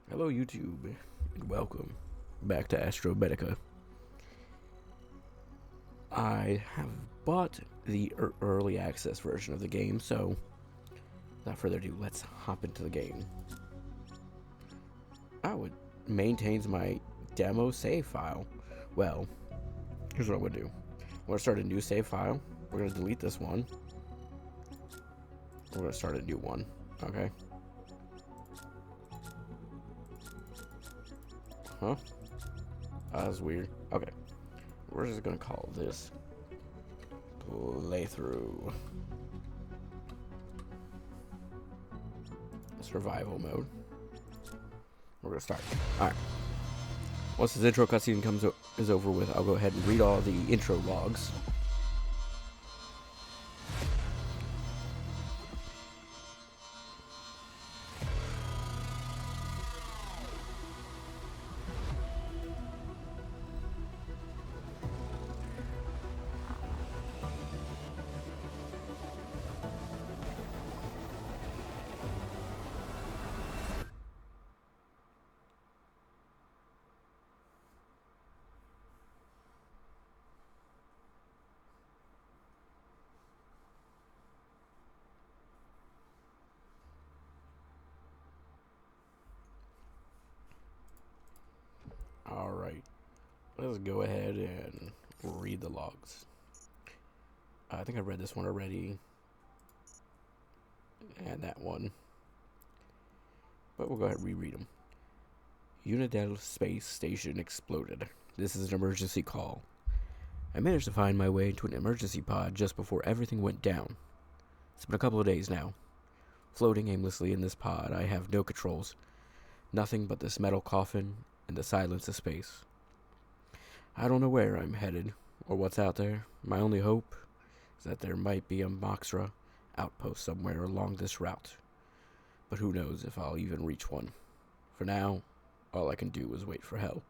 Hello YouTube, and welcome back to Astrometica. I have bought the early access version of the game, so without further ado, let's hop into the game. Oh, it maintains my demo save file. Well, here's what I'm going to do. I'm going to start a new save file. We're going to delete this one. We're going to start a new one, okay? Huh? That was weird. Okay. We're just going to call this playthrough. Survival mode. We're gonna start. Alright. Once this intro cutscene is over with, I'll go ahead and read all the intro logs. Alright. Let's go ahead and read the logs. I think I read this one already. And that one. But we'll go ahead and reread them. Unidel Space Station exploded. This is an emergency call. I managed to find my way into an emergency pod just before everything went down. It's been a couple of days now. Floating aimlessly in this pod, I have no controls. Nothing but this metal coffin and the silence of space. I don't know where I'm headed or what's out there. My only hope is that there might be a Moxra outpost somewhere along this route. But who knows if I'll even reach one. For now, all I can do is wait for help.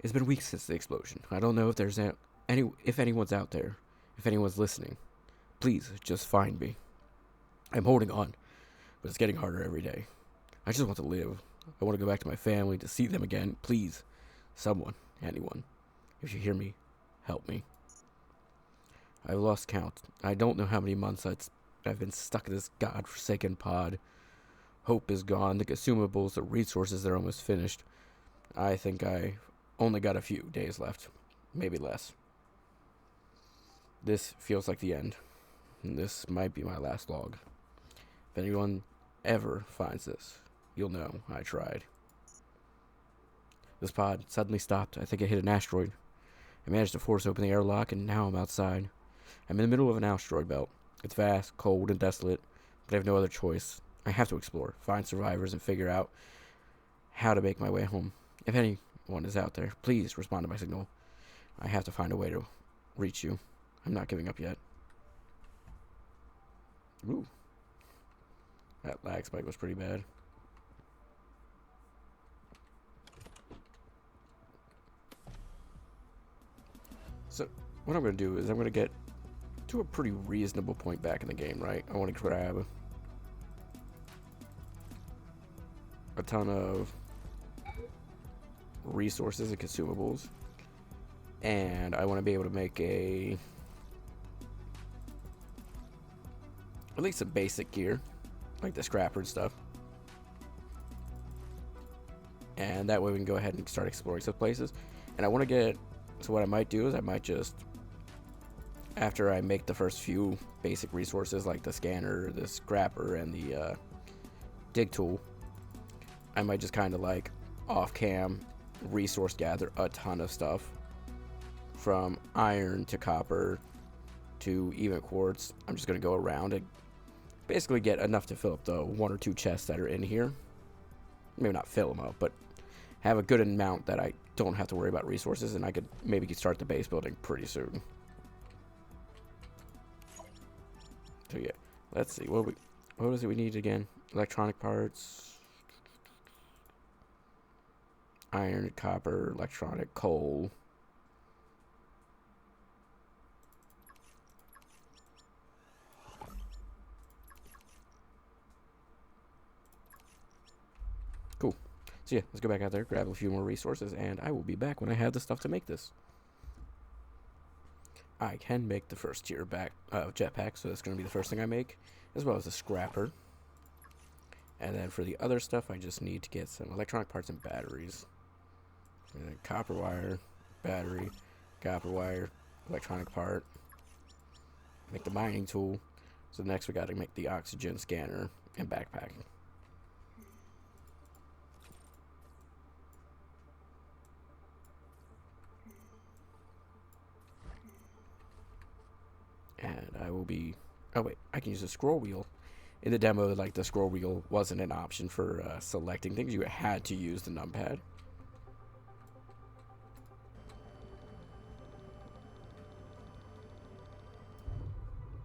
It's been weeks since the explosion. I don't know if if anyone's out there, if anyone's listening. Please, just find me. I'm holding on, but it's getting harder every day. I just want to live. I want to go back to my family, to see them again. Please, someone, anyone, if you hear me, help me. I've lost count. I don't know how many months I've been stuck in this godforsaken pod. Hope is gone. The consumables, the resources, they're almost finished. I think I only got a few days left, maybe less. This feels like the end. And this might be my last log. If anyone ever finds this, you'll know I tried. This pod suddenly stopped. I think it hit an asteroid. I managed to force open the airlock, and now I'm outside. I'm in the middle of an asteroid belt. It's vast, cold, and desolate, but I have no other choice. I have to explore, find survivors, and figure out how to make my way home. If anyone is out there, please respond to my signal. I have to find a way to reach you. I'm not giving up yet. Ooh. That lag spike was pretty bad. So, what I'm going to do is I'm going to get to a pretty reasonable point back in the game, right? I want to grab a ton of resources and consumables. And I want to be able to make at least some basic gear, like the scrapper and stuff. And that way we can go ahead and start exploring some places. And I want to get, so what I might do is I might just, after I make the first few basic resources like the scanner, the scrapper, and the dig tool, I might just kind of like off-cam resource gather a ton of stuff. From iron to copper to even quartz. I'm just going to go around and basically get enough to fill up the 1 or 2 chests that are in here. Maybe not fill them up, but have a good amount that I don't have to worry about resources, and I could maybe start the base building pretty soon. So yeah, let's see. What is it we need again? Electronic parts. Iron, copper, electronic, coal. Cool. So yeah, let's go back out there, grab a few more resources, and I will be back when I have the stuff to make this. I can make the first tier jetpack, so that's going to be the first thing I make, as well as a scrapper. And then for the other stuff, I just need to get some electronic parts and batteries. And then copper wire, battery, copper wire, electronic part. Make the mining tool. So next we got to make the oxygen scanner and backpack. And I will be... Oh wait, I can use a scroll wheel. In the demo, like, the scroll wheel wasn't an option for selecting things. You had to use the numpad.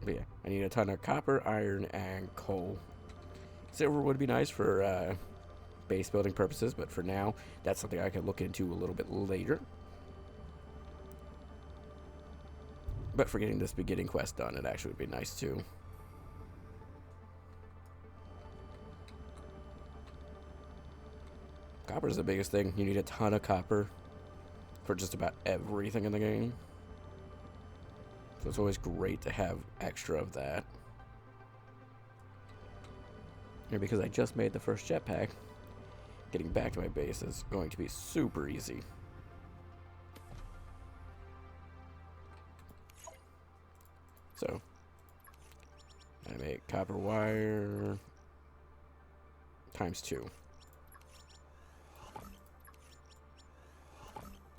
But yeah, I need a ton of copper, iron, and coal. Silver would be nice for base building purposes, but for now, that's something I can look into a little bit later. But for getting this beginning quest done, it actually would be nice too. Copper is the biggest thing. You need a ton of copper for just about everything in the game. So it's always great to have extra of that. And because I just made the first jetpack, getting back to my base is going to be super easy. So, I make copper wire times 2.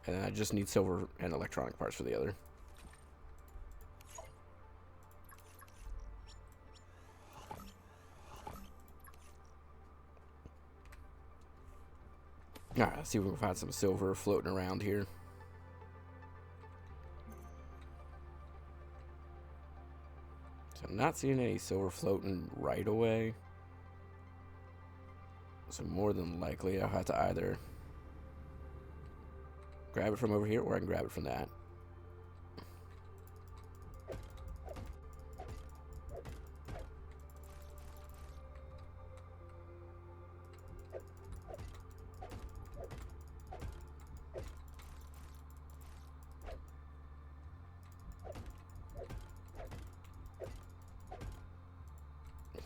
And then I just need silver and electronic parts for the other. Alright, let's see if we can find some silver floating around here. So I'm not seeing any silver floating right away. So more than likely I'll have to either grab it from over here or I can grab it from that.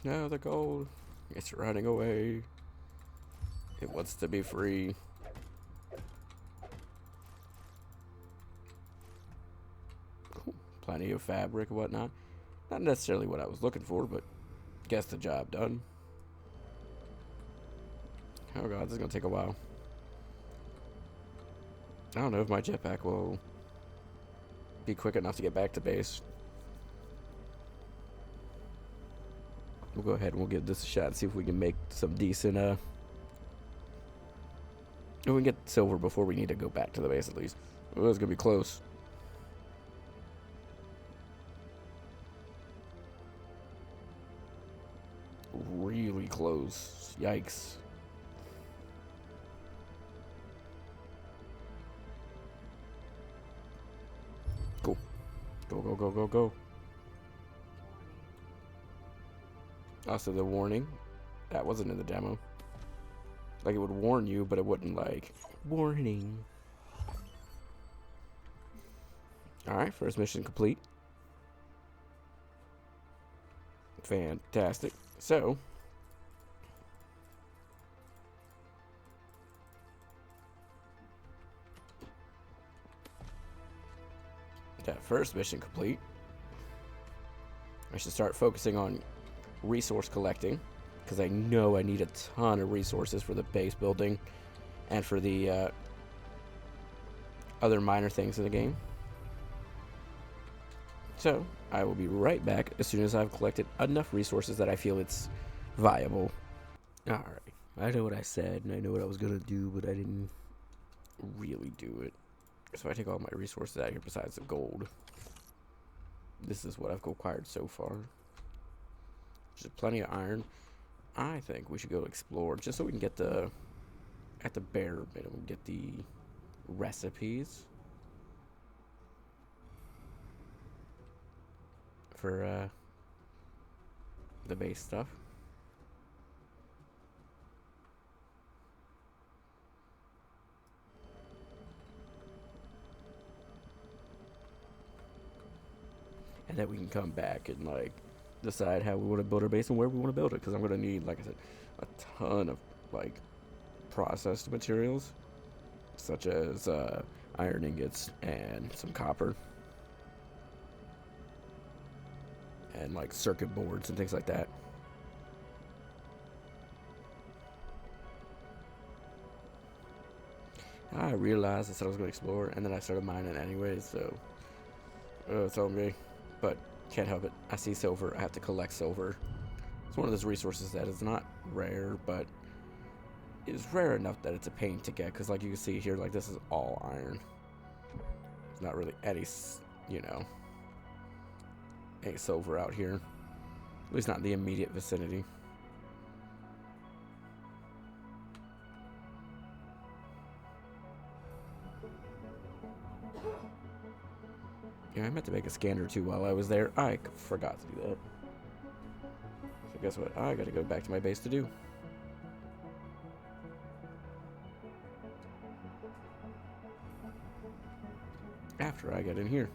No, the gold. It's running away. It wants to be free. Cool. Plenty of fabric and whatnot. Not necessarily what I was looking for, but gets the job done. Oh god, this is gonna take a while. I don't know if my jetpack will be quick enough to get back to base. We'll go ahead and we'll give this a shot and see if we can make some decent, if we can get silver before we need to go back to the base at least. Oh, it's gonna be close. Really close. Yikes. Cool. Go, go, go, go, go. Also, the warning. That wasn't in the demo. Like, it would warn you, but it wouldn't, like, warning. Alright, first mission complete. Fantastic. So, that first mission complete. I should start focusing on resource collecting, because I know I need a ton of resources for the base building and for the other minor things in the game. So I will be right back as soon as I've collected enough resources that I feel it's viable. Alright, I know what I said and I know what I was gonna do, but I didn't really do it. So I take all my resources out here besides the gold. This is what I've acquired so far. There's plenty of iron. I think we should go explore just so we can get the, at the bare minimum, get the recipes for the base stuff. and then we can come back and like decide how we want to build our base and where we want to build it. Because I'm gonna need, like I said, a ton of like processed materials, such as iron ingots and some copper, and like circuit boards and things like that. I realized I said I was going to explore, and then I started mining anyways, so it's on me. But can't help it. I see silver. I have to collect silver. It's one of those resources that is not rare, but is rare enough that it's a pain to get. Because like you can see here, like this is all iron. There's not really any, any silver out here. At least not in the immediate vicinity. Yeah, I meant to make a scanner too while I was there. I forgot to do that. So guess what? I gotta go back to my base to do. After I get in here.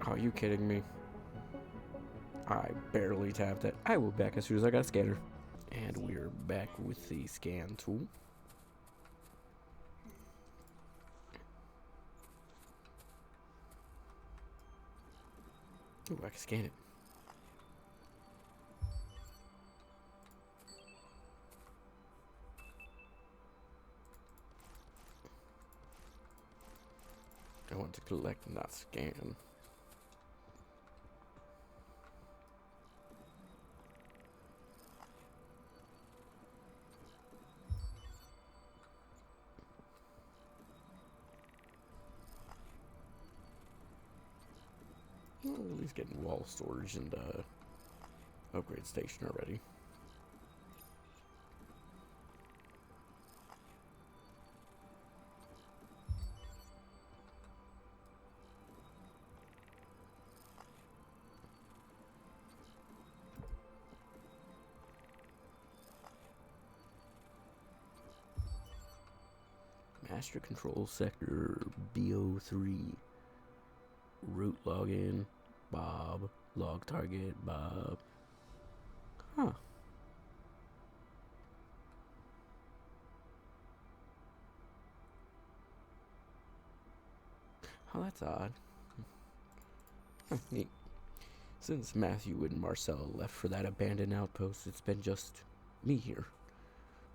Are you kidding me? I barely tapped it. I will back as soon as I got a scanner. And we're back with the scan tool. Ooh, I can scan it. I want to collect, not scan. Well, at least getting wall storage and upgrade station already. Master control sector BO3. Root login, Bob. Log target, Bob. Huh. Oh, that's odd. Neat. Since Matthew and Marcel left for that abandoned outpost, it's been just me here.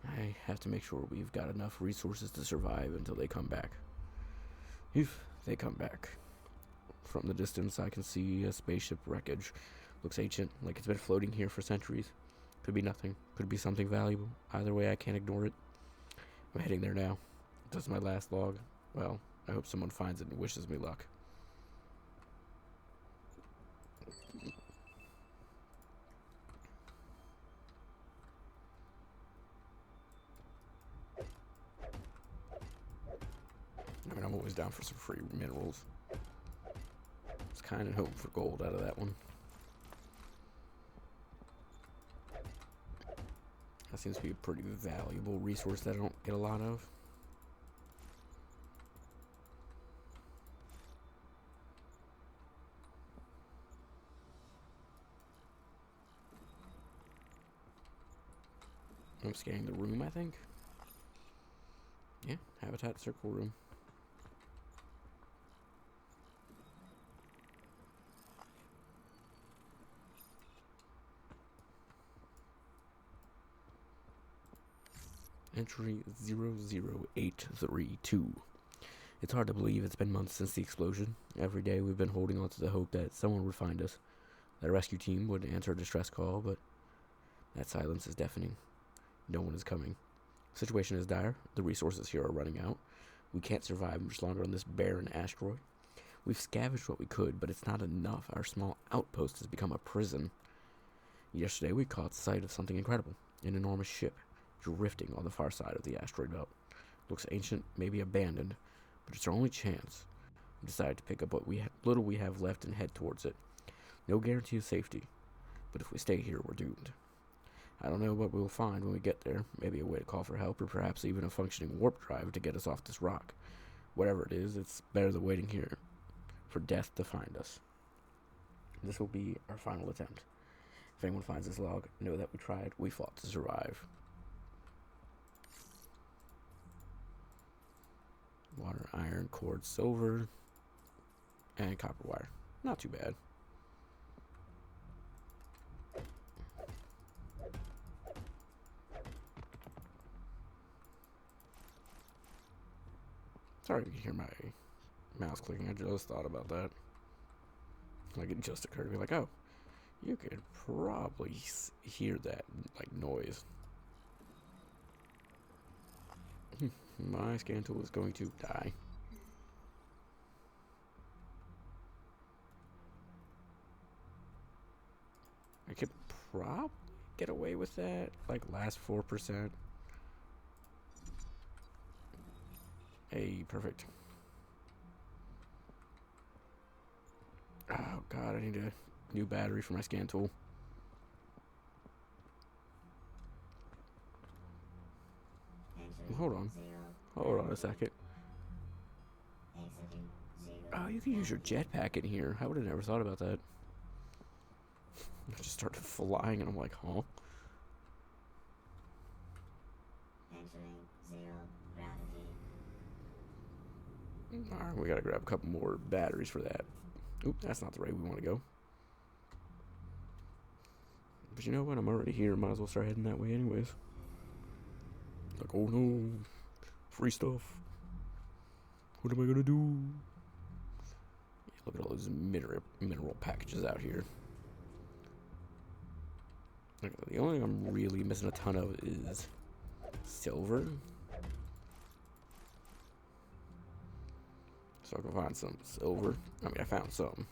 I have to make sure we've got enough resources to survive until they come back. If they come back. From the distance, I can see a spaceship wreckage. Looks ancient, like it's been floating here for centuries. Could be nothing. Could be something valuable. Either way, I can't ignore it. I'm heading there now. That's my last log. Well, I hope someone finds it and wishes me luck. I mean, I'm always down for some free minerals. It's kind of hoping for gold out of that one. That seems to be a pretty valuable resource that I don't get a lot of. I'm scanning the room, I think. Yeah, habitat circle room. Entry 00832. It's hard to believe it's been months since the explosion. Every day we've been holding on to the hope that someone would find us, that a rescue team would answer a distress call, but that silence is deafening. No one is coming. The situation is dire. The resources here are running out. We can't survive much longer on this barren asteroid. We've scavenged what we could, but it's not enough. Our small outpost has become a prison. Yesterday we caught sight of something incredible. An enormous ship drifting on the far side of the asteroid belt. Looks ancient, maybe abandoned, but it's our only chance. We decided to pick up what little we have left and head towards it. No guarantee of safety. but if we stay here, we're doomed. I don't know what we'll find when we get there. Maybe a way to call for help, or perhaps even a functioning warp drive to get us off this rock. Whatever it is, it's better than waiting here for death to find us. This will be our final attempt. If anyone finds this log, know that we tried, we fought to survive. Water, iron, quartz, silver, and copper wire. Not too bad. Sorry if you hear my mouse clicking. I just thought about that. Like, it just occurred to me, like, oh, you could probably hear that, like, noise. My scan tool is going to die. I could probably get away with that, like, last 4%. Hey, perfect. Oh god, I need a new battery for my scan tool. Hold on a second. Oh, you can use your jetpack in here. I would have never thought about that. I just started flying and I'm like, huh? Alright, we gotta grab a couple more batteries for that. Oop, that's not the way we want to go. But you know what? I'm already here. Might as well start heading that way anyways. Like, oh no. Free stuff. What am I gonna do? Yeah, look at all those mineral packages out here. Okay, the only thing I'm really missing a ton of is silver. So I can find some silver. I mean, I found some.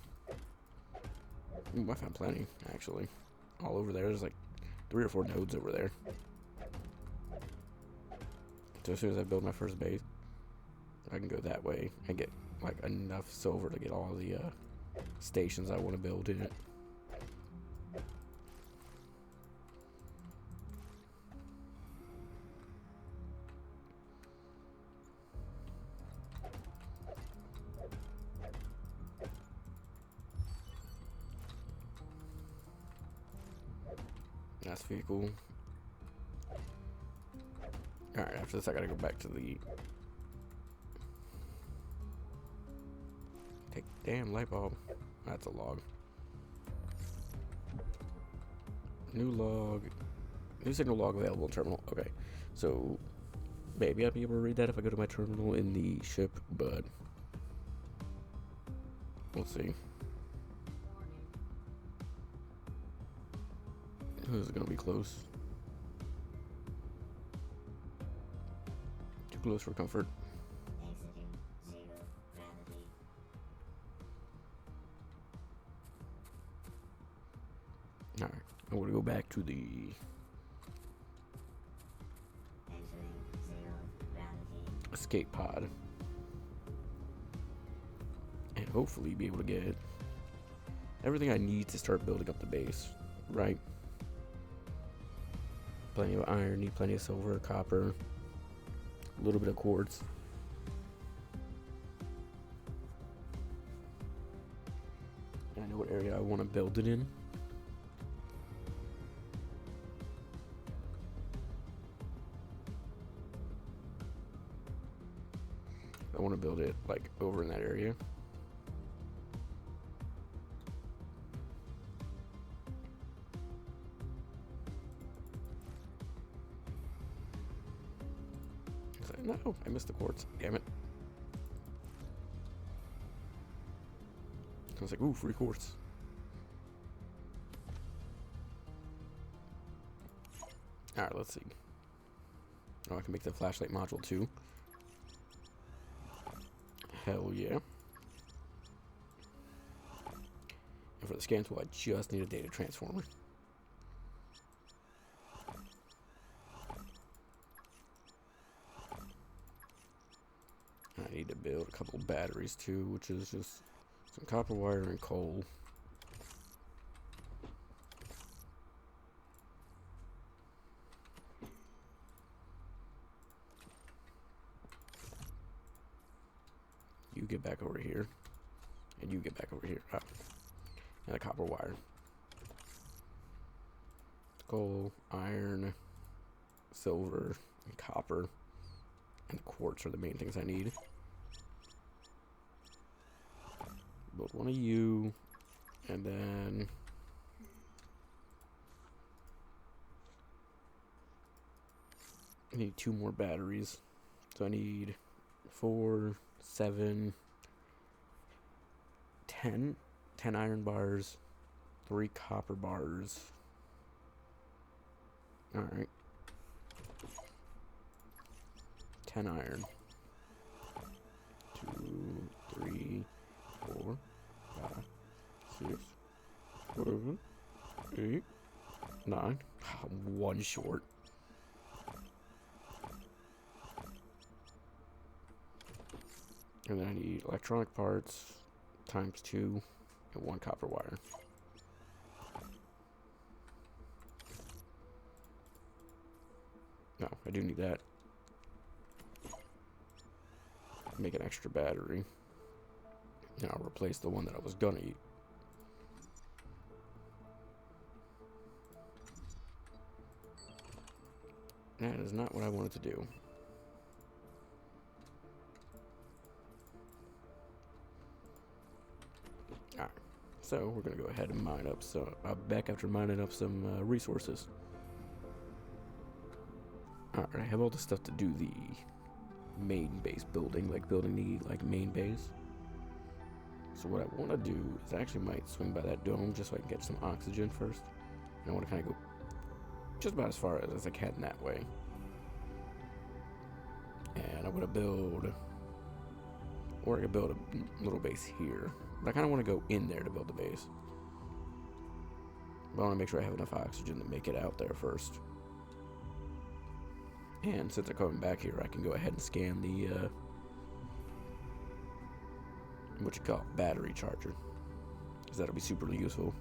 Ooh, I found plenty, actually. All over there. There's like 3 or 4 nodes over there. So as soon as I build my first base, I can go that way and get like enough silver to get all the stations I want to build in it. That's pretty cool. Alright, after this I gotta go back to the... Take the damn light bulb. That's a log. New log. New signal log available in terminal. Okay, so maybe I'll be able to read that if I go to my terminal in the ship, but we'll see. This is gonna be close. Too close for comfort. Alright, I'm gonna go back to the escape pod and hopefully be able to get everything I need to start building up the base, right? Plenty of iron, need plenty of silver, copper, a little bit of quartz. And I know what area I want to build it in. I want to build it like over in that area. No, I missed the quartz. Damn it. I was like, ooh, free quartz. Alright, let's see. Oh, I can make the flashlight module too. Hell yeah. And for the scan tool, I just need a data transformer. I need to build a couple batteries too, which is just some copper wire and coal. You get back over here. And you get back over here. Oh. And a copper wire. Coal, iron, silver, and copper, and quartz are the main things I need. Build one of you, and then I need 2 more batteries. So I need 4, 7, 10 iron bars, 3 copper bars. Alright. 10 iron. 2, 3, 4, 5, 6, 7, 8, 9. One short. And then I need electronic parts times 2 and 1 copper wire. No, I do need that. Make an extra battery. And I'll replace the one that I was gonna eat. That is not what I wanted to do. Alright, so we're gonna go ahead and mine up some. Back after mining up some resources. Alright, I have all the stuff to do the main base building, like building the main base. So what I want to do is I actually might swing by that dome just so I can get some oxygen first. And I want to kind of go just about as far as I can that way. And I'm going to build, or I can build a little base here. But I kind of want to go in there to build the base. But I want to make sure I have enough oxygen to make it out there first. And since I'm coming back here, I can go ahead and scan the, battery charger. Because that'll be super useful.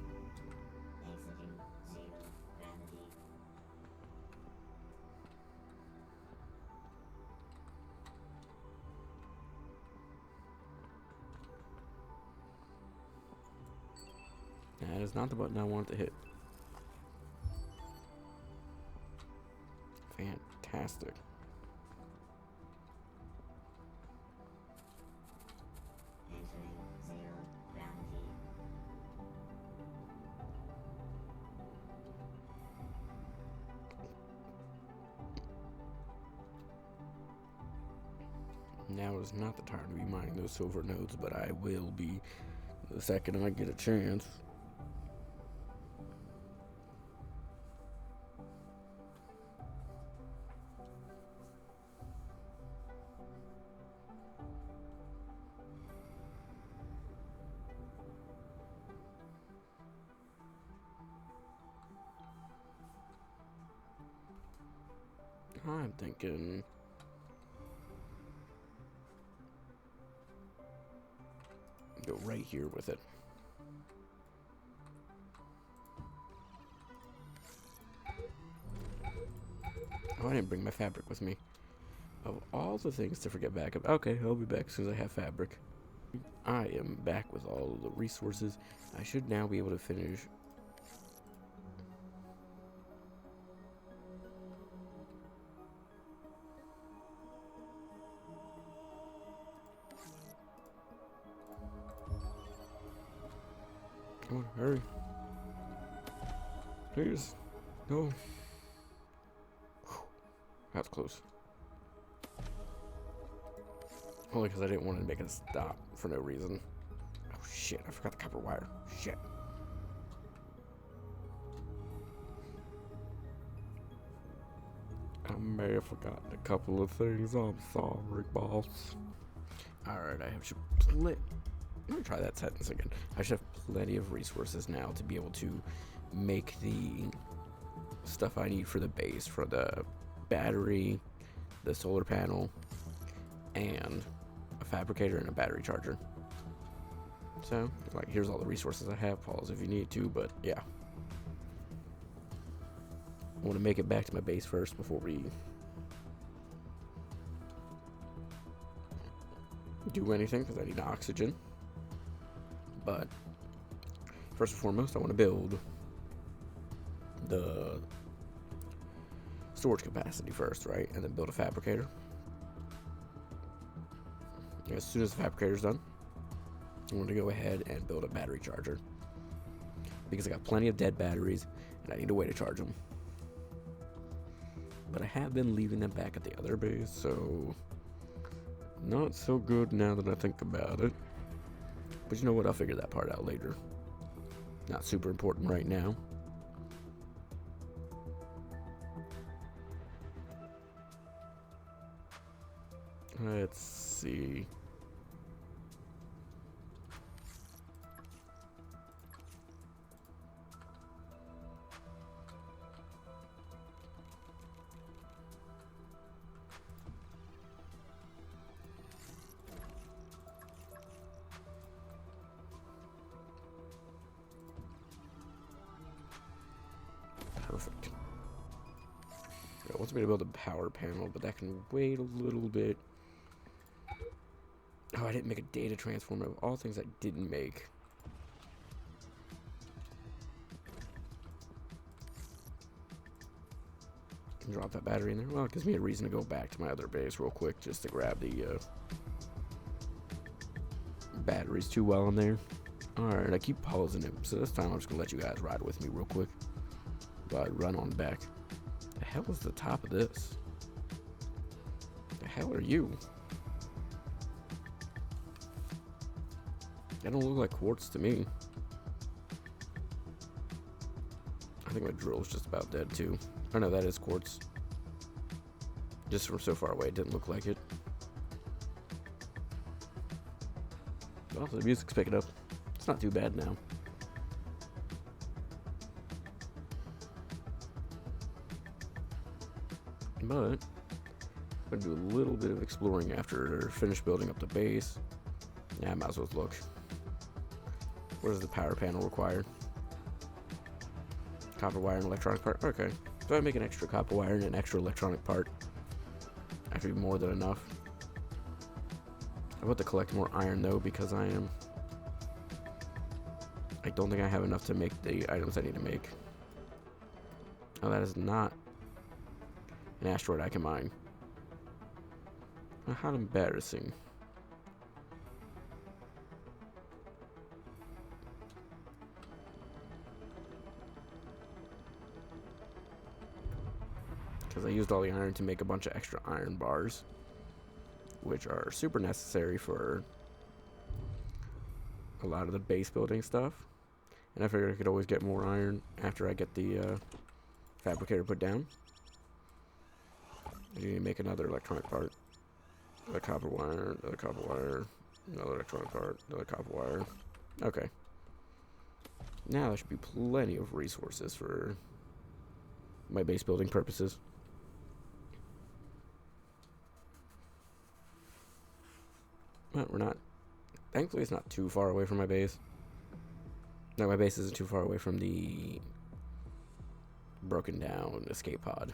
That is not the button I wanted to hit. Fantastic. Now is not the time to be mining those silver nodes, but I will be the second I get a chance. I'm thinking go right here with it. Oh, I didn't bring my fabric with me. Of all the things to forget back up. Okay, I'll be back as soon as I have fabric. I am back with all of the resources. I should now be able to finish. Come on, hurry. Please. No. Whew. That's close. Only because I didn't want to make it stop for no reason. Oh shit, I forgot the copper wire. Shit. I may have forgotten a couple of things. I'm sorry, boss. Alright, I have plenty. Let me try that sentence again. I should have plenty of resources now to be able to make the stuff I need for the base, for the battery, the solar panel, and a fabricator and a battery charger. So, like, here's all the resources I have. Pause if you need to, but yeah. I want to make it back to my base first before we... do anything because I need oxygen. But first and foremost, I want to build the storage capacity first, right? And then build a fabricator. As soon as the fabricator's done, I'm going to go ahead and build a battery charger. Because I got plenty of dead batteries, and I need a way to charge them. But I have been leaving them back at the other base, so not so good now that I think about it. But you know what? I'll figure that part out later. Not super important right now. Let's see. Perfect. It wants me to build a power panel, but that can wait a little bit. Oh, I didn't make a data transformer. Of all things I didn't make. Can drop that battery in there. Well, it gives me a reason to go back to my other base real quick just to grab the batteries too well in there. Alright, I keep pausing it, so this time I'm just gonna let you guys ride with me real quick while I run on back. The hell is the top of this? The hell are you? They don't look like quartz to me. I think my drill's just about dead too. Oh no, that is quartz. Just from so far away, it didn't look like it. Well, the music's picking up. It's not too bad now. But I'm gonna do a little bit of exploring after I finish building up the base. Yeah, I might as well look. What does the power panel require? Copper wire and electronic part. Okay. So I make an extra copper wire and an extra electronic part. Actually, more than enough. I want to collect more iron though because I don't think I have enough to make the items I need to make. Oh, that is not an asteroid I can mine. How embarrassing. Because I used all the iron to make a bunch of extra iron bars, which are super necessary for a lot of the base building stuff. And I figured I could always get more iron after I get the fabricator put down. I need to make another electronic part. Another copper wire, another electronic part, another copper wire. Okay. Now there should be plenty of resources for my base building purposes. But we're not. Thankfully, it's not too far away from my base. No, my base isn't too far away from the broken down escape pod.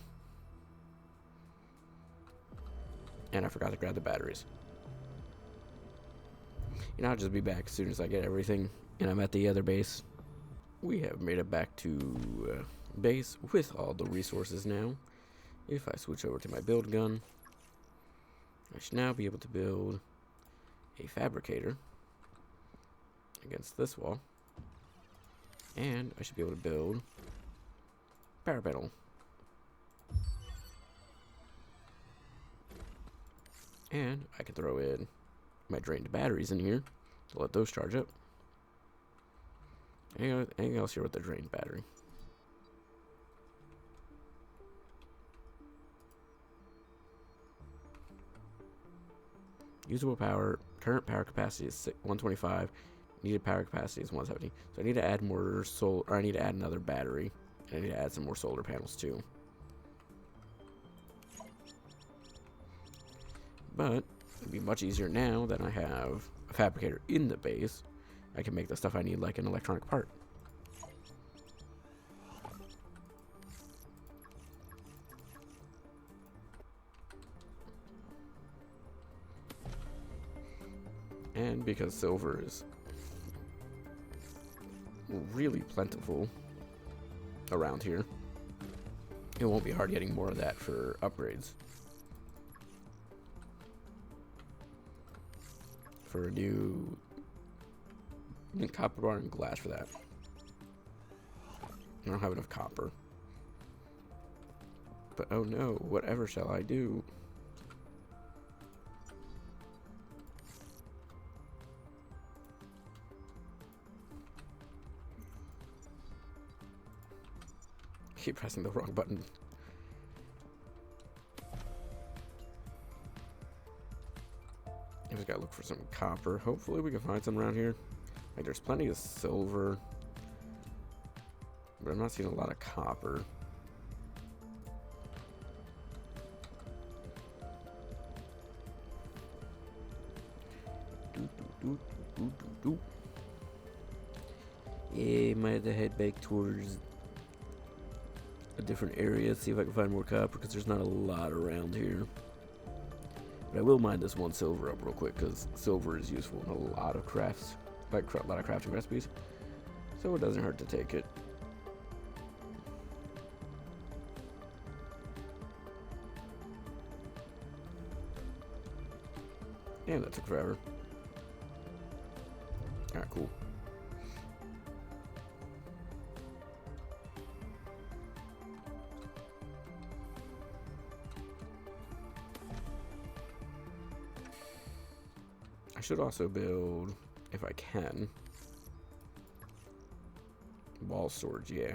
And I forgot to grab the batteries. And I'll just be back as soon as I get everything and I'm at the other base. We have made it back to base with all the resources now. If I switch over to my build gun, I should now be able to build a fabricator against this wall. And I should be able to build power panel. And I can throw in my drained batteries in here to let those charge up. Anything else here with the drained battery? Usable power, current power capacity is 125. Needed power capacity is 170. So I need to add more solar, or I need to add another battery. And I need to add some more solar panels too. But it'd be much easier now that I have a fabricator in the base. I can make the stuff I need like an electronic part. And because silver is really plentiful around here, it won't be hard getting more of that for upgrades. For a new copper bar and glass for that. I don't have enough copper. But oh no, whatever shall I do? Keep pressing the wrong button. I just gotta look for some copper. Hopefully we can find some around here. Like there's plenty of silver, but I'm not seeing a lot of copper. Yeah, might have to head back towards a different area, see if I can find more copper, because there's not a lot around here. But I will mine this one silver up real quick, because silver is useful in a lot of crafts, like a lot of crafting recipes, so it doesn't hurt to take it. Damn, that took forever. Alright, cool. I should also build, if I can, wall storage, yeah.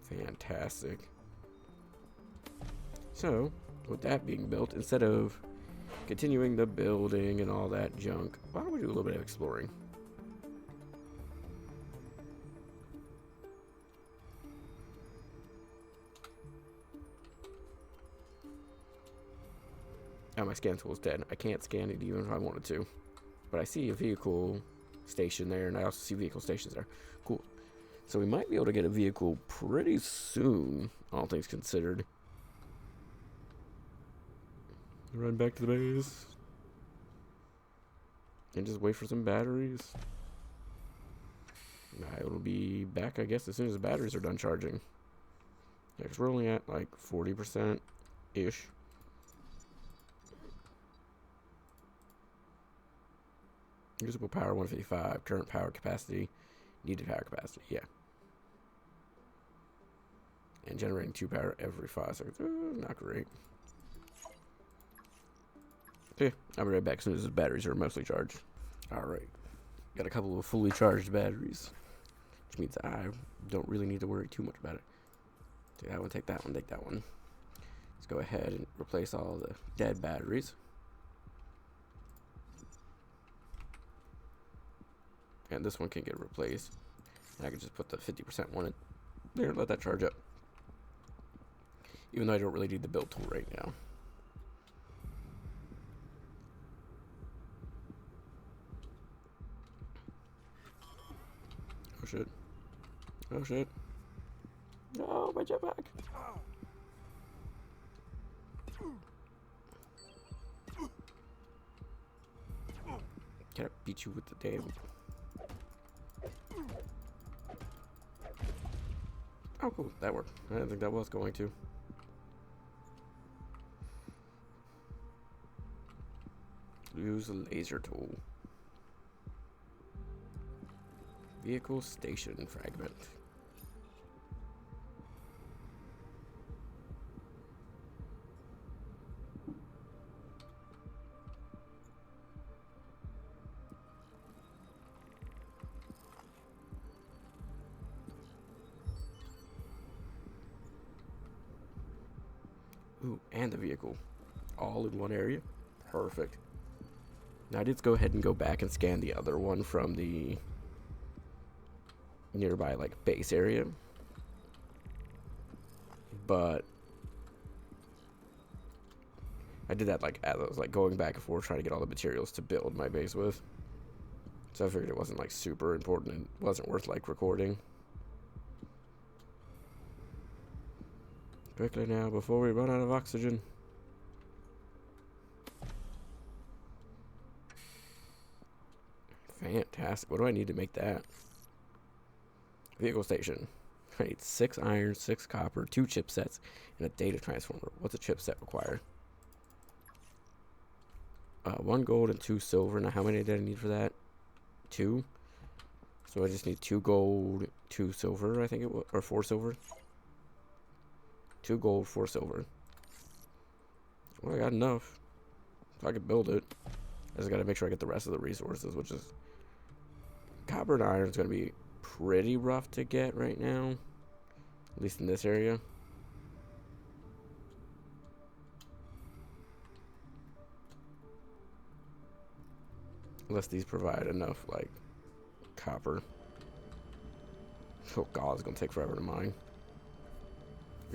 Fantastic. So, with that being built, instead of continuing the building and all that junk, why don't we do a little bit of exploring? Oh, my scan tool is dead. I can't scan it even if I wanted to. But I see a vehicle station there, and I also see vehicle stations there. Cool. So we might be able to get a vehicle pretty soon, all things considered. Run back to the base. And just wait for some batteries. I will be back, I guess, as soon as the batteries are done charging. Yeah, because we're only at like 40%-ish. Usable power 155, current power capacity, needed power capacity, yeah. And generating 2 power every 5 seconds. Not great. Okay, I'll be right back as soon as the batteries are mostly charged. Alright, got a couple of fully charged batteries, which means I don't really need to worry too much about it. Take that one, take that one, take that one. Let's go ahead and replace all the dead batteries. And this one can get replaced. I can just put the 50% one in there and let that charge up. Even though I don't really need the build tool right now. Oh shit. Oh shit. No, my jetpack. Can I beat you with the damn... Oh, cool. That worked. I didn't think that was going to. Use the laser tool. Vehicle station fragment. Ooh, and the vehicle. All in one area. Perfect. Now I did go ahead and go back and scan the other one from the nearby like base area. But I did that like as I was like going back and forth trying to get all the materials to build my base with. So I figured it wasn't like super important and wasn't worth like recording. Quickly now before we run out of oxygen. Fantastic. What do I need to make that? Vehicle station. I need 6 iron, 6 copper, 2 chipsets, and a data transformer. What's a chipset require? 1 gold and 2 silver. Now how many did I need for that? 2. So I just need 2 gold, 2 silver, I think it was, or 4 silver. 2 gold, 4 silver. Well, I got enough. So I could build it. I just gotta make sure I get the rest of the resources, which is copper and iron is gonna be pretty rough to get right now. At least in this area. Unless these provide enough, like, copper. Oh god, it's gonna take forever to mine.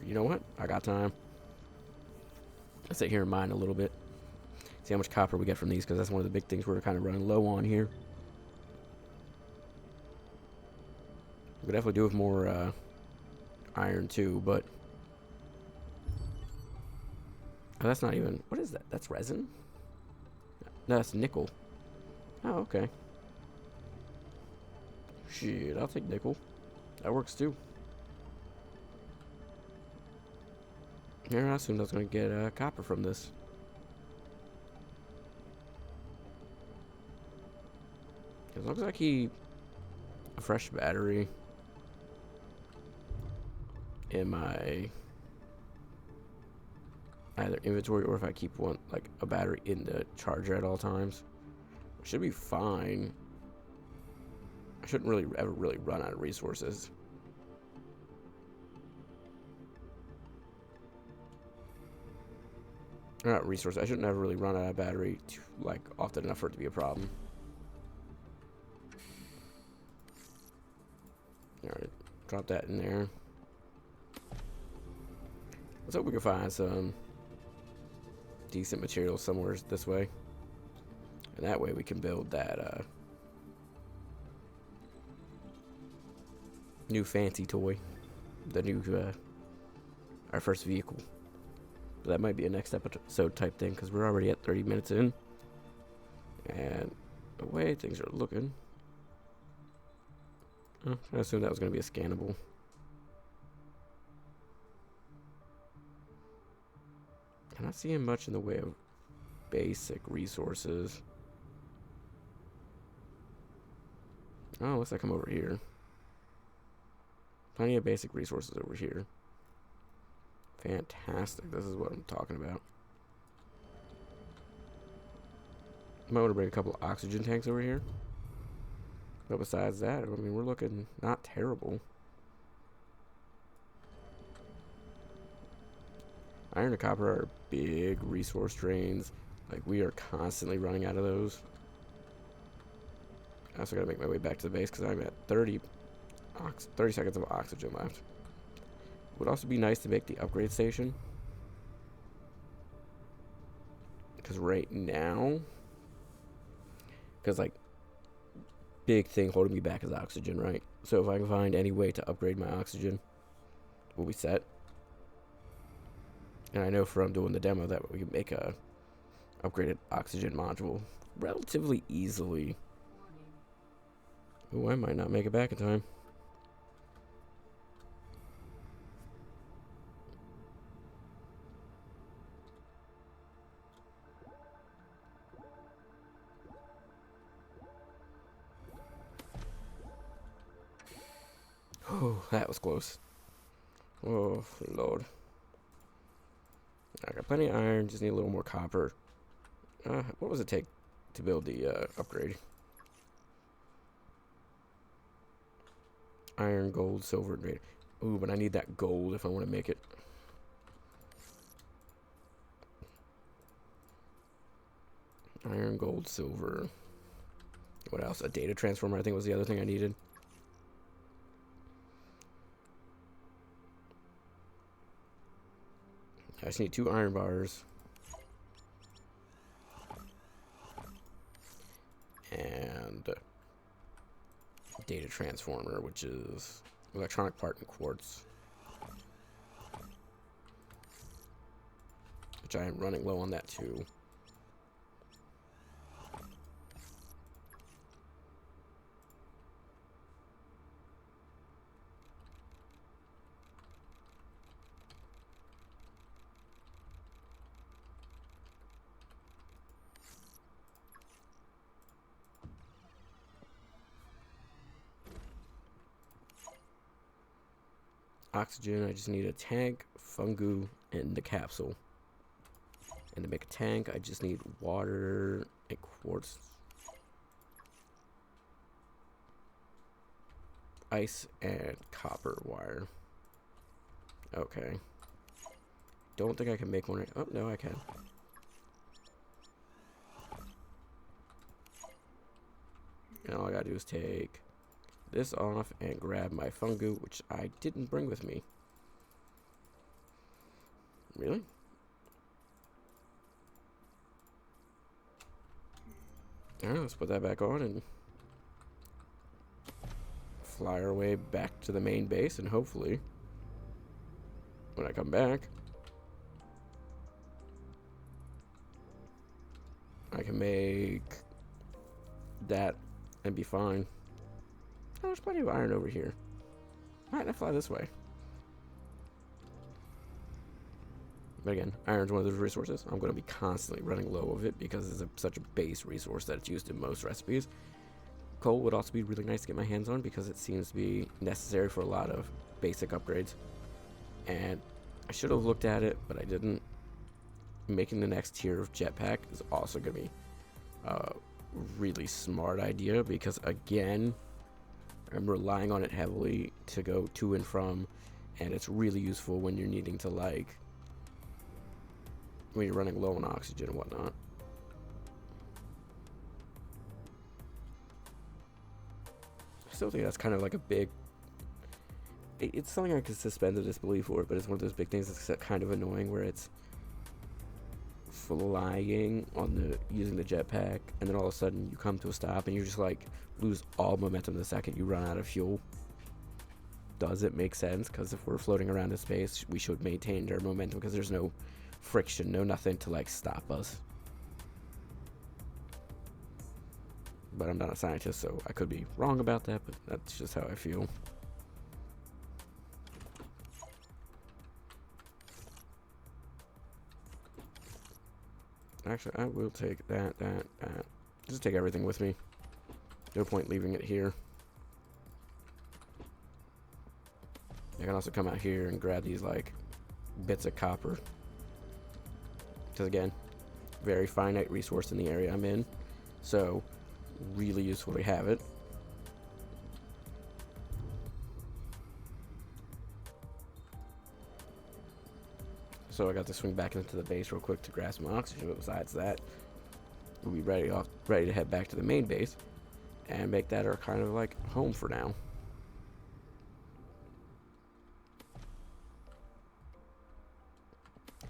You know what? I got time. Let's sit here and mine a little bit. See how much copper we get from these, because that's one of the big things we're kind of running low on here. We could definitely do with more iron too, but... Oh, that's not even... What is that? That's resin? No, that's nickel. Oh, okay. Shit, I'll take nickel. That works too. Here, I assumed I was going to get copper from this. As long as I keep a fresh battery in my either inventory, or if I keep one, like a battery in the charger at all times, it should be fine. I shouldn't really ever really run out of resources. Not resources. I shouldn't ever really run out of battery like often enough for it to be a problem. Alright, drop that in there. Let's hope we can find some decent materials somewhere this way. And that way we can build that new fancy toy. The new, our first vehicle. But that might be a next episode type thing, because we're already at 30 minutes in. And the way things are looking... I assume that was going to be a scannable. I'm not seeing much in the way of basic resources. Oh, looks like I'm over here. Plenty of basic resources over here. Fantastic. This is what I'm talking about. Might want to bring a couple of oxygen tanks over here. But besides that, I mean, we're looking not terrible. Iron and copper are big resource drains. Like, we are constantly running out of those. I also gotta make my way back to the base because I'm at 30 seconds of oxygen left. Would also be nice to make the upgrade station. Because right now... Because, like, big thing holding me back is oxygen, right? So if I can find any way to upgrade my oxygen, we'll be set. And I know from doing the demo that we can make a upgraded oxygen module relatively easily. Oh, I might not make it back in time. Oh, that was close. Oh, Lord. I got plenty of iron, just need a little more copper. What does it take to build the upgrade? Iron, gold, silver, and red. Ooh, but I need that gold if I want to make it. Iron, gold, silver. What else? A data transformer, I think was the other thing I needed. I just need 2 iron bars. And data transformer, which is electronic part in quartz, which I am running low on that too. Oxygen, I just need a tank, fungu, and the capsule. And to make a tank, I just need water and quartz, ice, and copper wire. Okay. Don't think I can make one right. Oh, no, I can. And all I gotta do is take this off and grab my fungu, which I didn't bring with me. Really? Alright, let's put that back on and fly our way back to the main base, and hopefully when I come back I can make that and be fine. Oh, there's plenty of iron over here. Why didn't I fly this way? But again, iron's one of those resources I'm going to be constantly running low of it because it's such a base resource that it's used in most recipes. Coal would also be really nice to get my hands on because it seems to be necessary for a lot of basic upgrades. And I should have looked at it, but I didn't. Making the next tier of jetpack is also going to be a really smart idea because, again, I'm relying on it heavily to go to and from, and it's really useful when you're needing to, like, when you're running low on oxygen and whatnot. I still think that's kind of like a big, it's something I could suspend the disbelief for, but it's one of those big things that's kind of annoying where it's flying on the using the jetpack, and then all of a sudden you come to a stop and you just like lose all momentum the second you run out of fuel. Does it make sense? Because if we're floating around in space, we should maintain our momentum because there's no friction, no nothing to like stop us. But I'm not a scientist, so I could be wrong about that, but that's just how I feel. Actually, I will take that. Just take everything with me. No point leaving it here. I can also come out here and grab these, like, bits of copper. Because, again, very finite resource in the area I'm in. So, really useful to have it. So I got to swing back into the base real quick to grab some oxygen, but besides that, we'll be ready to head back to the main base and make that our kind of like home for now.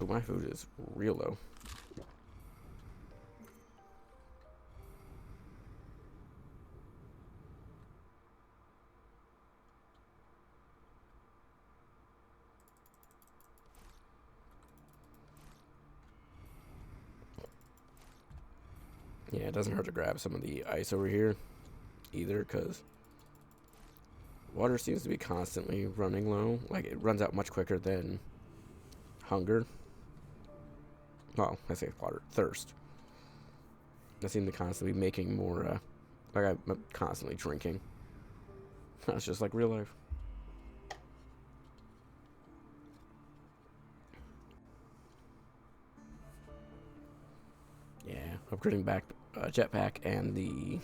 Oh, my food is real low. Yeah, it doesn't hurt to grab some of the ice over here either, because water seems to be constantly running low. Like, it runs out much quicker than hunger. Well, I say water, thirst. I seem to constantly be making more, like I'm constantly drinking. That's just like real life. Yeah, upgrading back jetpack and the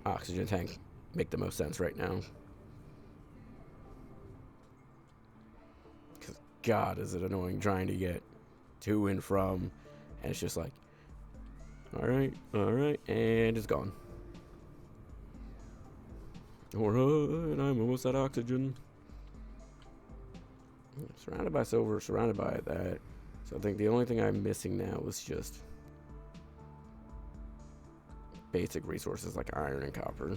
oxygen tank make the most sense right now. Because, God, is it annoying trying to get to and from, and it's just like, alright, and it's gone. Alright, I'm almost at oxygen. Surrounded by silver, surrounded by that. So I think the only thing I'm missing now is just basic resources like iron and copper.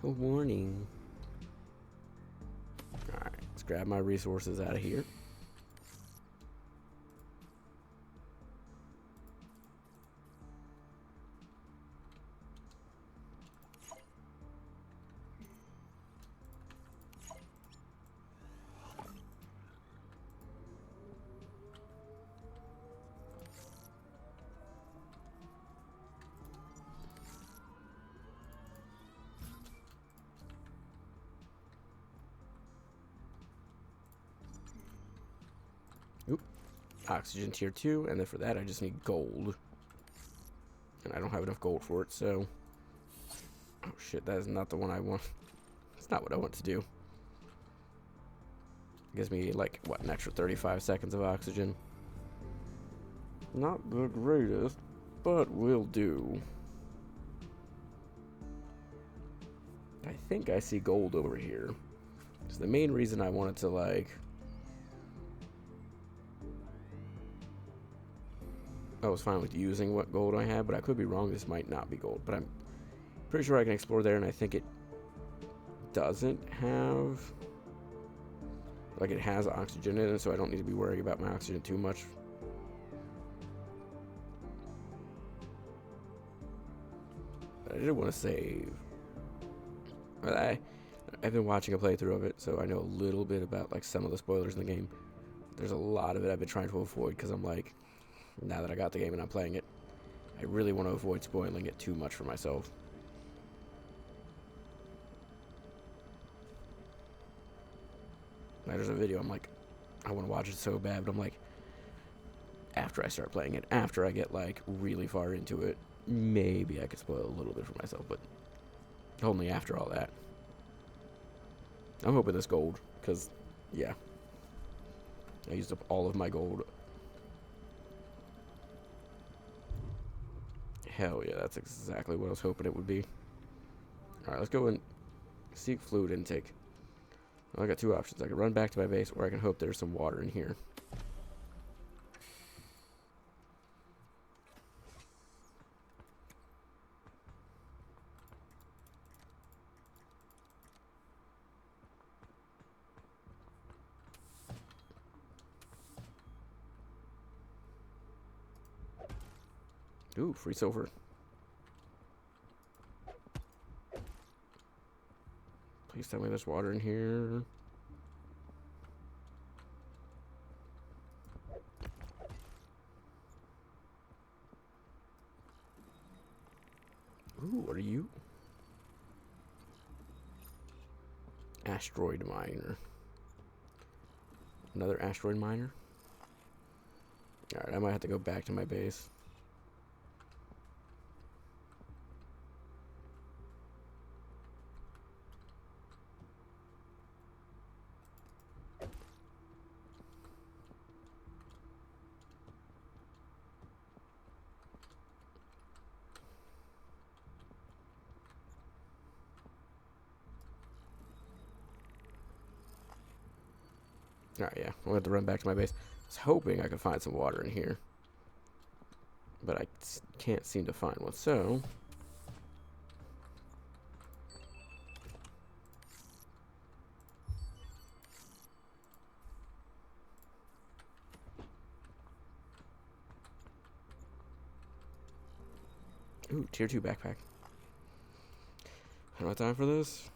A warning. Alright, let's grab my resources out of here. Oop. Oxygen tier 2, and then for that I just need gold. And I don't have enough gold for it, so... Oh shit, that is not the one I want. It's not what I want to do. Gives me, like, what, an extra 35 seconds of oxygen. Not the greatest, but will do. I think I see gold over here. So the main reason I wanted to, like... I was fine with using what gold I have, but I could be wrong. This might not be gold, but I'm pretty sure I can explore there, and I think it doesn't have... Like, it has oxygen in it, so I don't need to be worrying about my oxygen too much. But I did want to save. I've been watching a playthrough of it, so I know a little bit about, like, some of the spoilers in the game. There's a lot of it I've been trying to avoid, because I'm like, now that I got the game and I'm playing it, I really want to avoid spoiling it too much for myself. Like, there's a video, I'm like, I want to watch it so bad, but I'm like, after I start playing it, after I get, like, really far into it, maybe I could spoil a little bit for myself, but only after all that. I'm hoping this gold, because, yeah, I used up all of my gold. Hell yeah, that's exactly what I was hoping it would be. Alright, let's go and seek fluid intake. Well, I got two options. I can run back to my base, or I can hope there's some water in here. Ooh, free silver. Please tell me there's water in here. Ooh, what are you? Asteroid miner. Another asteroid miner? Alright, I might have to go back to my base. Alright, yeah, I'll have to run back to my base. I was hoping I could find some water in here, but I can't seem to find one, so... Ooh, tier 2 backpack. I don't have time for this.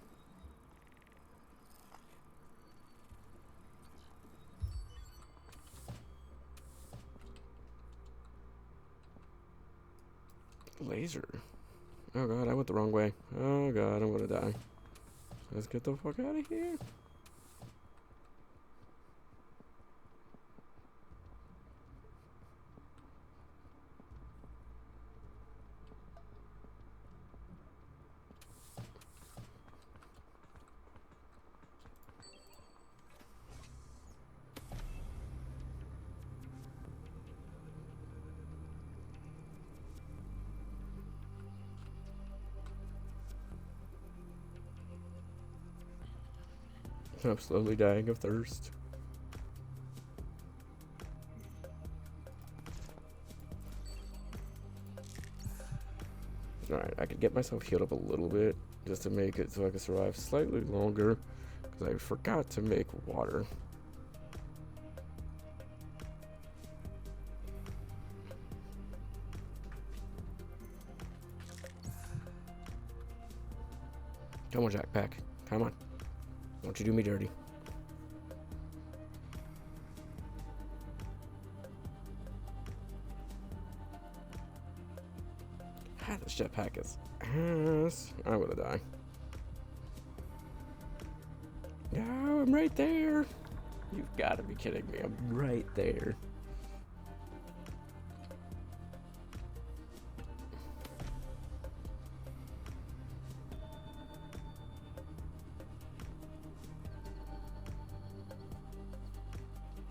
Laser. Oh god, I went the wrong way. Oh god, I'm gonna die. Let's get the fuck out of here. I'm slowly dying of thirst. Alright, I could get myself healed up a little bit just to make it so I can survive slightly longer, because I forgot to make water. Come on, Jackpack. Come on. Don't you do me dirty. Ah, this jetpack is ass. I'm gonna die. No, I'm right there. You've got to be kidding me. I'm right there.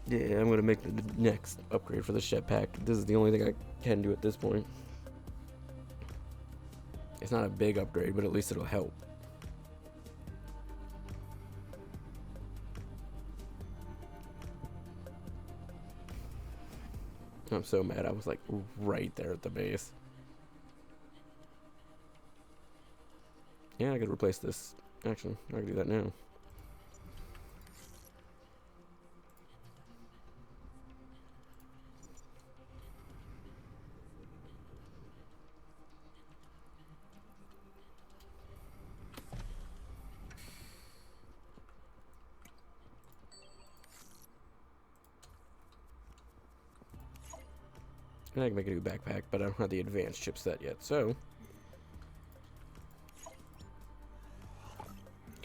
Yeah, I'm gonna make the next upgrade for the jetpack. This is the only thing I can do at this point. It's not a big upgrade, but at least it'll help. I'm so mad. I was like right there at the base. Yeah, I could replace this. Actually, I can do that now. And I can make a new backpack, but I don't have the advanced chipset yet, so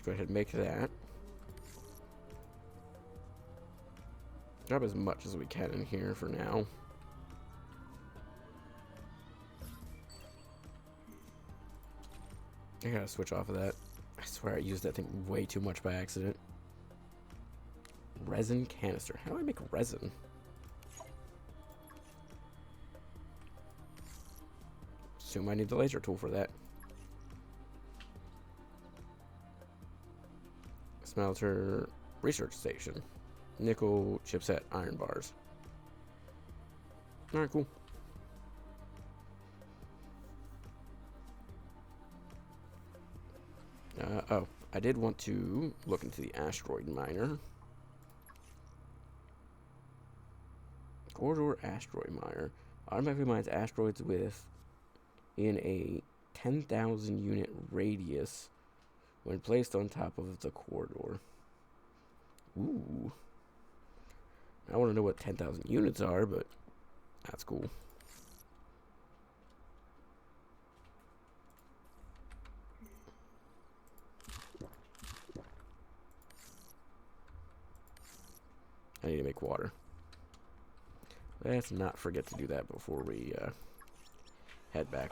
go ahead and make that. Drop as much as we can in here for now. I gotta switch off of that. I swear I used that thing way too much by accident. Resin canister. How do I make resin? Assume I need the laser tool for that. Smelter research station. Nickel chipset iron bars. Alright, cool. Oh, I did want to look into the asteroid miner. Corridor asteroid miner automatically mines asteroids in a 10,000 unit radius when placed on top of the corridor. Ooh. I want to know what 10,000 units are, but that's cool. I need to make water. Let's not forget to do that before we head back.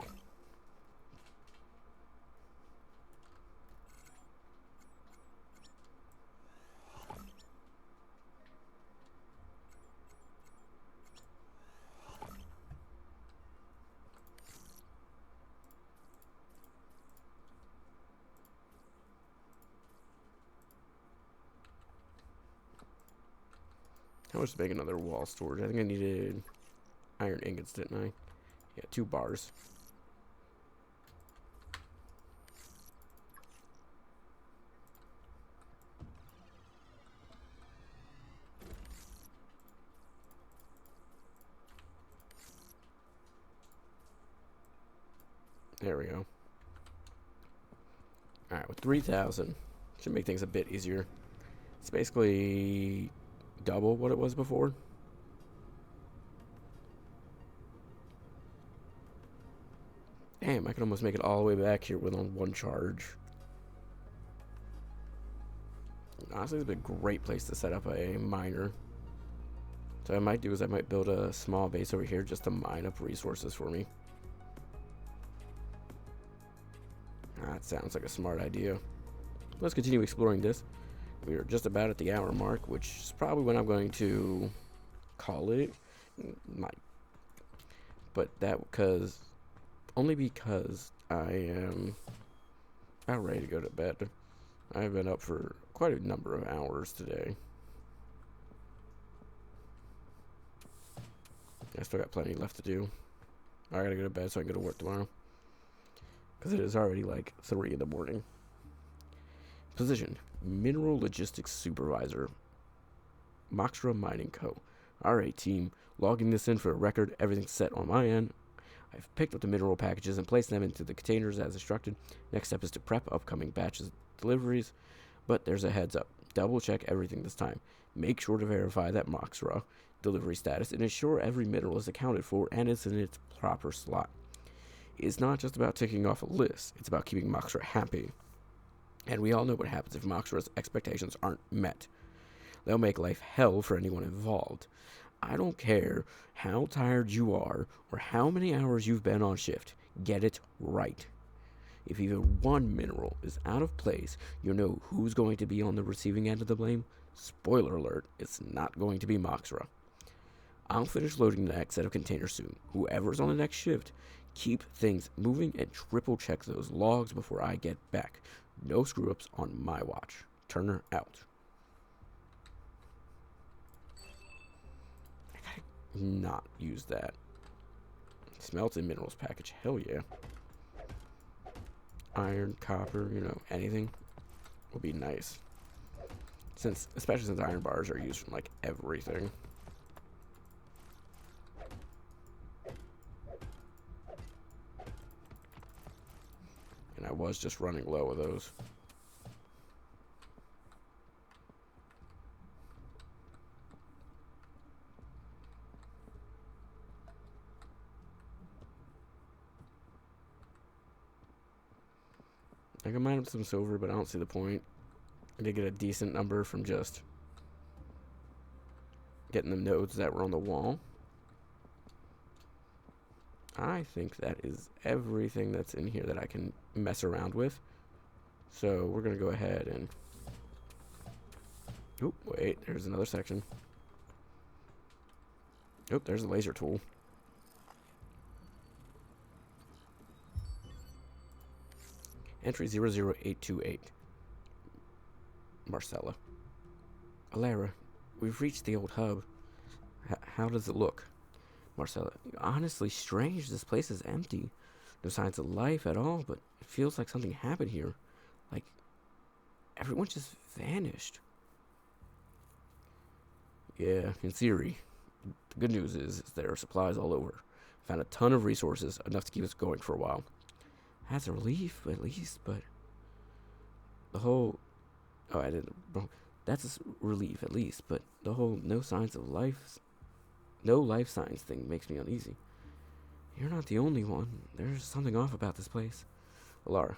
How much to make another wall storage? I think I needed iron ingots, didn't I? Yeah, 2 bars. There we go. Alright, with 3,000, should make things a bit easier. It's basically double what it was before. Damn, I can almost make it all the way back here with on 1 charge. Honestly, it's a great place to set up a miner. So what I might do is I might build a small base over here just to mine up resources for me. That sounds like a smart idea. Let's continue exploring this. We are just about at the hour mark, which is probably when I'm going to call it. Might. But that only because I am about ready to go to bed. I've been up for quite a number of hours today. I still got plenty left to do. I gotta go to bed so I can go to work tomorrow. because it is already like 3 in the morning. Position: Mineral Logistics Supervisor, Moxra Mining Co. Alright, team. Logging this in for a record. Everything's set on my end. I've picked up the mineral packages and placed them into the containers as instructed. Next step is to prep upcoming batches of deliveries. But there's a heads up. Double check everything this time. Make sure to verify that Moxra delivery status and ensure every mineral is accounted for and is in its proper slot. It's not just about ticking off a list. It's about keeping Moxra happy. And we all know what happens if Moxra's expectations aren't met. They'll make life hell for anyone involved. I don't care how tired you are or how many hours you've been on shift. Get it right. If even one mineral is out of place, you know who's going to be on the receiving end of the blame? Spoiler alert, it's not going to be Moxra. I'll finish loading the next set of containers soon. Whoever's on the next shift, keep things moving and triple check those logs before I get back. No screw-ups on my watch. Turner out. I gotta not use that. Smelted minerals package. Hell yeah. Iron, copper, anything will be nice. Especially since iron bars are used from like everything. And I was just running low of those. I can mine up some silver, but I don't see the point. I did get a decent number from just getting the nodes that were on the wall. I think that is everything that's in here that I can mess around with. So we're going to go ahead and... Oh, wait, there's another section. Oh, there's a laser tool. Entry 00828. Marcella. Alara, we've reached the old hub. How does it look? Marcella, honestly strange. This place is empty. No signs of life at all, but it feels like something happened here. Like, everyone just vanished. Yeah, in theory. The good news is there are supplies all over. Found a ton of resources, enough to keep us going for a while. That's a relief, at least, but... The whole... Oh, I didn't... That's a relief, at least, but the whole no signs of life... No life signs thing makes me uneasy. You're not the only one. There's something off about this place. Alara,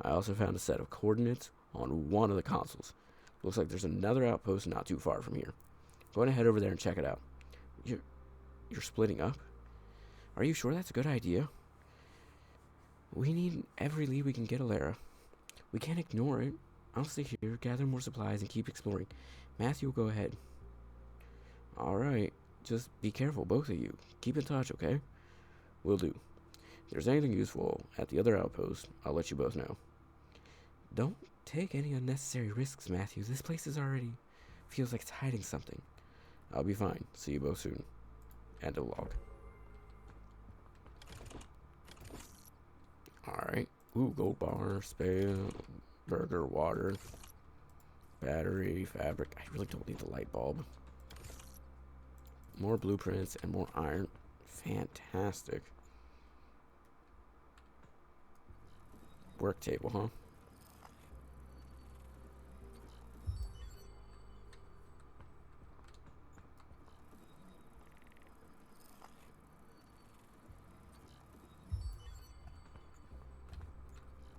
I also found a set of coordinates on one of the consoles. Looks like there's another outpost not too far from here. I'm going to head over there and check it out. You're splitting up? Are you sure that's a good idea? We need every lead we can get, Alara. We can't ignore it. I'll stay here, gather more supplies, and keep exploring. Matthew will go ahead. Alright. Just be careful, both of you. Keep in touch, okay? Will do. If there's anything useful at the other outpost, I'll let you both know. Don't take any unnecessary risks, Matthew. This place is already... feels like it's hiding something. I'll be fine. See you both soon. End of log. Alright. Ooh, gold bar, spam, burger, water, battery, fabric. I really don't need the light bulb. More blueprints and more iron. Fantastic. Work table, huh?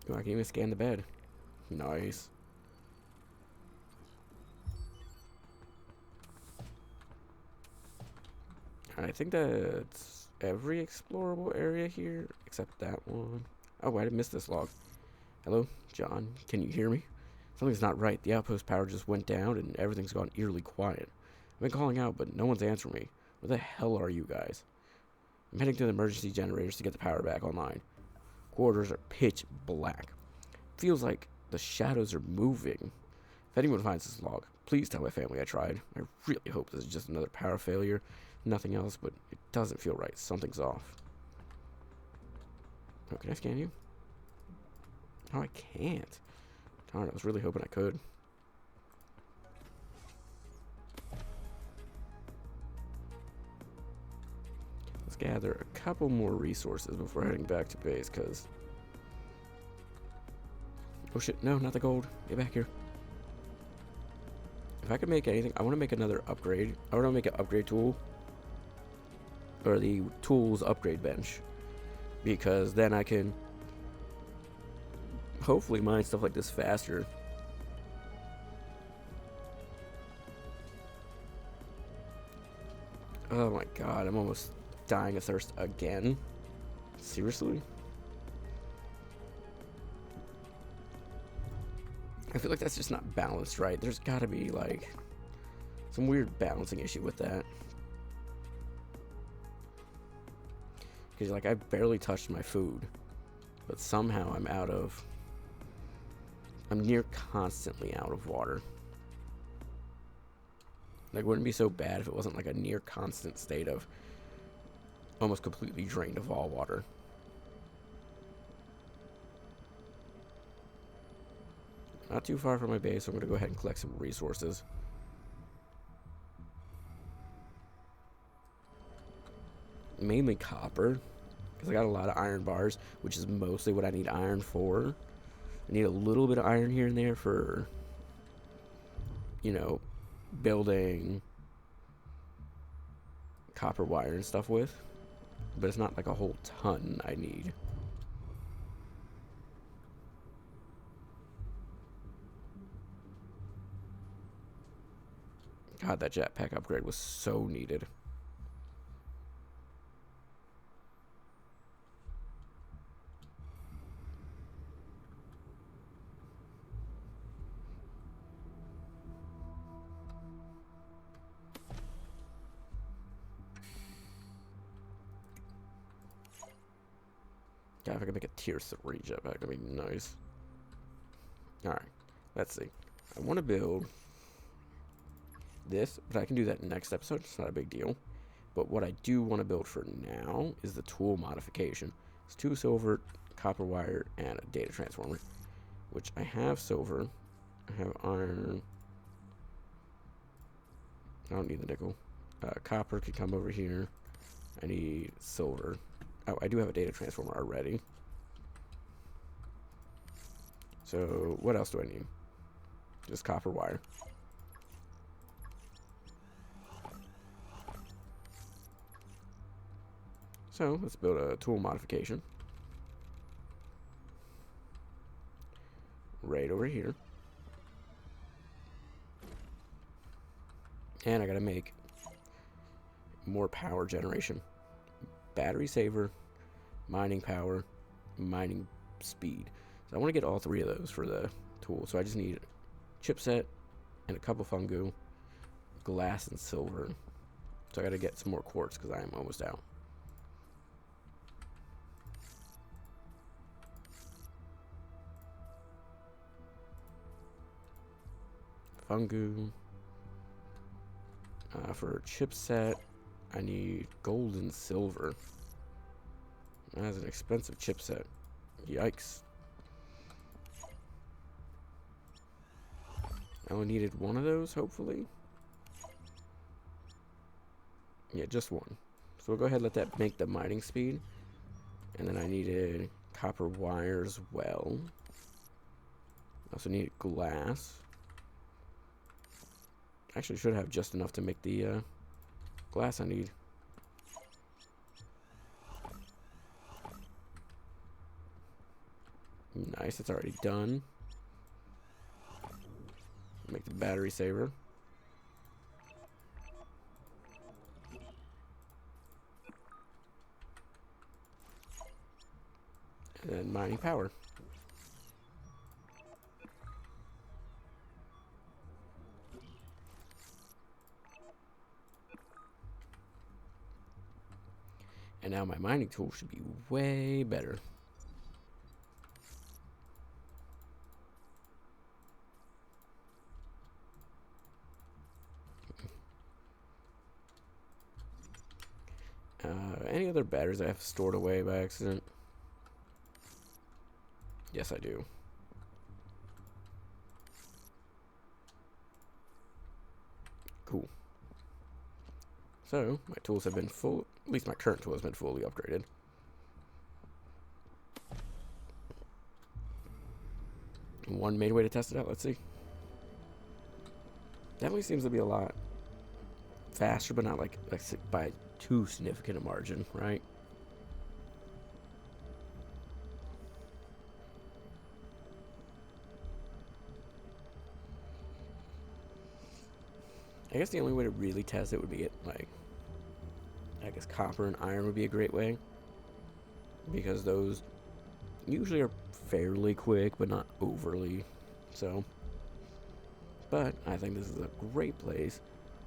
Oh, I can even scan the bed. Nice. I think that's every explorable area here, except that one. Oh, I missed this log. Hello, John, can you hear me? Something's not right. The outpost power just went down and everything's gone eerily quiet. I've been calling out, but no one's answering me. Where the hell are you guys? I'm heading to the emergency generators to get the power back online. Quarters are pitch black. Feels like the shadows are moving. If anyone finds this log, please tell my family I tried. I really hope this is just another power failure. Nothing else, but it doesn't feel right. Something's off. Oh, can I scan you? Oh, I can't. Darn, I was really hoping I could. Let's gather a couple more resources before heading back to base, because... Oh shit, no, not the gold. Get back here. If I could make anything, I want to make another upgrade. I want to make an upgrade tool. Or the tools upgrade bench. Because then I can hopefully mine stuff like this faster. Oh my god, I'm almost dying of thirst again. Seriously? I feel like that's just not balanced right. There's gotta be like some weird balancing issue with that. Because like I barely touched my food, but somehow I'm near constantly out of water. Like, it wouldn't be so bad if it wasn't like a near constant state of almost completely drained of all water. Not too far from my base, so I'm going to go ahead and collect some resources. Mainly copper, because I got a lot of iron bars, which is mostly what I need iron for. I need a little bit of iron here and there for, you know, building copper wire and stuff with, but it's not like a whole ton I need. God, that jetpack upgrade was so needed. God, if I could make a tier 3 jetpack, that'd be nice. Alright, let's see. I want to build this, but I can do that next episode. It's not a big deal. But what I do want to build for now is the tool modification. It's 2 silver, copper wire, and a data transformer, which I have silver. I have iron. I don't need the nickel. Copper could come over here. I need silver. Oh, I do have a data transformer already. So, what else do I need? Just copper wire. So, let's build a tool modification. Right over here. And I gotta make more power generation. Battery saver, mining power, mining speed. So I want to get all 3 of those for the tool. So I just need chipset and a couple fungu, glass and silver. So I got to get some more quartz because I am almost out. Fungu. For chipset, I need gold and silver. That's an expensive chipset. Yikes. I only needed 1 of those, hopefully. Yeah, just 1. So we'll go ahead and let that make the mining speed. And then I needed copper wire as well. I also needed glass. Actually, should have just enough to make the glass I need. Nice, it's already done. Make the battery saver. And then mining power. And now my mining tool should be way better. Any other batteries I have stored away by accident? Yes, I do. Cool. So, my tools have been full, at least my current tool has been fully upgraded. One main way to test it out, let's see. Definitely seems to be a lot faster, but not like by too significant a margin, right? I guess the only way to really test it would be like, I guess copper and iron would be a great way, because those usually are fairly quick, but not overly so. But I think this is a great place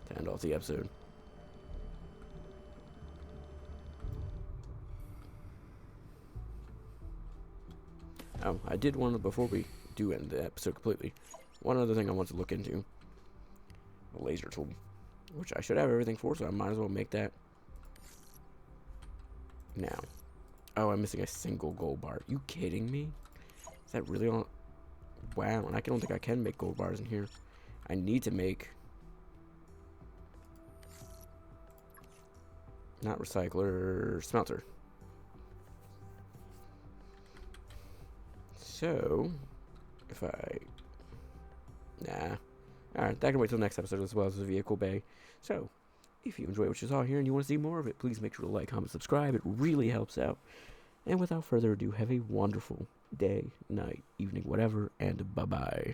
to end off the episode. Oh, I did want to, before we do end the episode completely, one other thing I want to look into. A laser tool, which I should have everything for, so I might as well make that now. Oh, I'm missing a single gold bar. Are you kidding me? Is that really all? Wow, and I don't think I can make gold bars in here. I need to make... Not recycler, smelter. So, if I... Nah. Alright, that can wait till next episode as well as the vehicle bay. So, if you enjoy what you saw here and you want to see more of it, please make sure to like, comment, subscribe. It really helps out. And without further ado, have a wonderful day, night, evening, whatever, and bye-bye.